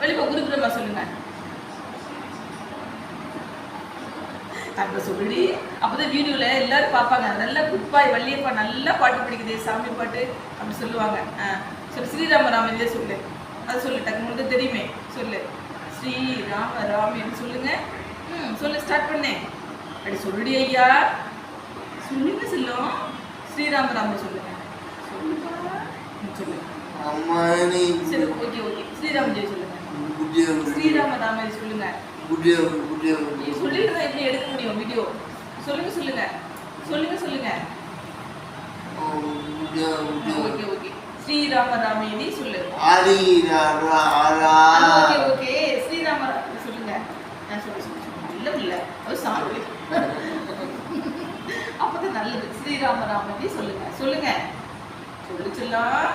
வெளிப்போ குருகுரமா சொல்லுங்க. அப்ப சொல்லி அப்பதான் வீடியோல எல்லாரும் பார்ப்பாங்க. நல்லா குட்பாய் வள்ளியப்பா நல்லா பாட்டு படிக்குது, சாமி பாட்டு அப்படி சொல்லுவாங்க. சொல்லு ஸ்ரீராம ராமனே சொல்லு. அது சொல்லு, டக்கு உங்களுக்கு தெரியுமே சொல்லு. ஸ்ரீராம ராமன் சொல்லுங்க. சொல்லு, ஸ்டார்ட் பண்ணு. அப்படி சொல்லுடி ஐயா, சொல்லுங்க செல்லும். ஸ்ரீராம ராமன் சொல்லுங்க. சொல்லுப்பா, சொல்லு. சரி, ஓகே ஓகே. ஸ்ரீராம ஜெய் சொல்லுங்க. ஸ்ரீராம ராமன் சொல்லுங்க. சொல்லிட்டு எப்படி எடுக்க முடியும் வீடியோ? சொல்லுங்க சொல்லுங்க சொல்லுங்க சொல்லுங்க. Okay okay. ஸ்ரீராம ராமேதி சொல்லு. Okay okay. ஸ்ரீராம சொல்லுங்க. நான் சொல்லு இல்ல இல்ல, அது சாமி. அப்பதான் நல்லது. ஸ்ரீராம ராமேதி சொல்லுங்க. சொல்லுங்க சொல்லு சொல்லலாம்.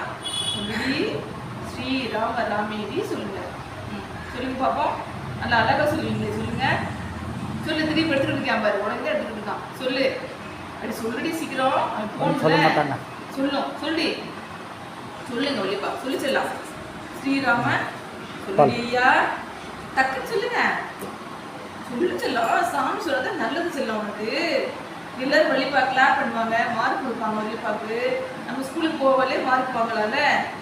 சொல்லி ஸ்ரீராம ராமேதி சொல்லுங்க. சொல்லுங்க பாப்போம். நல்லா அழகா சொல்லுவீங்களே, சொல்லுங்க. சொல்லு, திருப்பி எடுத்துட்டு இருக்கான் பாரு, உடனே எடுத்துட்டு இருக்கான். சொல்லு, அப்படி சொல்லுடி சீக்கிரம். சொல்லும் சொல்லி சொல்லுங்க ஒளிப்பா, சொல்லி செல்லாம். ஸ்ரீராம சொல்லுடியா, டக்குன்னு சொல்லுங்க. சொல்லு செல்லம். சாமி சொல்லதான் நல்லது செல்லம். உனக்கு எல்லாரும் வழிபா கிளாப் பண்ணுவாங்க, மார்க் கொடுப்பாங்க. வழிபாக்கு நம்ம ஸ்கூலுக்கு போவாலே மார்க் வாங்கலாம்ல,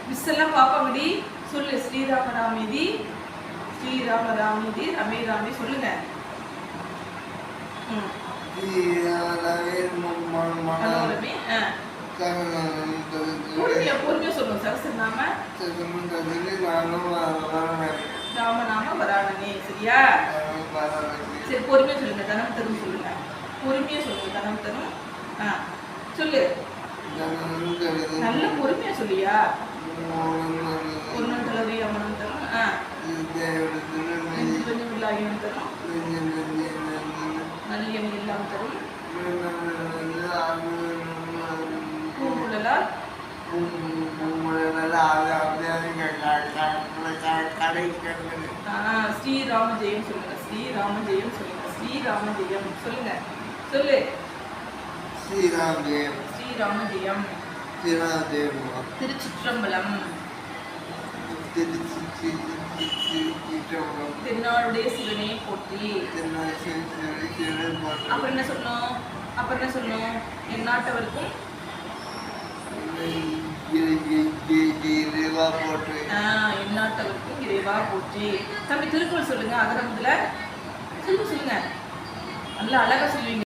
மிஸ் எல்லாம் பார்ப்பாங்கடி. சொல்லு ஸ்ரீராம ராமேதி, ஸ்ரீராம ராமேதி, ரமே ராமே சொல்லுங்க. பொறுமையா சொல்லுங்க. சரஸ்வநாம ராமநாம வராணனே. சரியா? சரி, பொறுமையா சொல்லுங்க. தனம் தரும் சொல்லுங்க. பொறுமையா சொல்லுங்க. தனம் தரும். சொல்லு, நல்ல பொறுமையா சொல்லியா. பொருணம் தளவி அமனம் தரும். கொஞ்சம் இல்லாயும் தரும். நல்லியம் எல்லாம் தரும். பூங்குழலால் ஸ்ரீராம ஜெயம் சொல்லுங்க. ஸ்ரீராம ஜெயம் சொல்லுங்க. ஸ்ரீராம ஜெயம் சொல்லுங்க. சொல்லு ஸ்ரீராம ஜெயம். ஸ்ரீராம ஜெயம். திருச்சிற்றம்பலம். திருநாளுடைய சிவனே போற்றி. அப்புறம் என்ன சொல்லணும்? அப்புறம் என்ன சொல்லணும்? எந்நாட்டவருக்கும் எந்நாட்டவருக்கும் இறைவா போற்றி. தம்பி திருக்குறள் சொல்லுங்க. அகரமுதுல சொல்லுங்க. நல்லா அழகா சொல்லுவீங்க.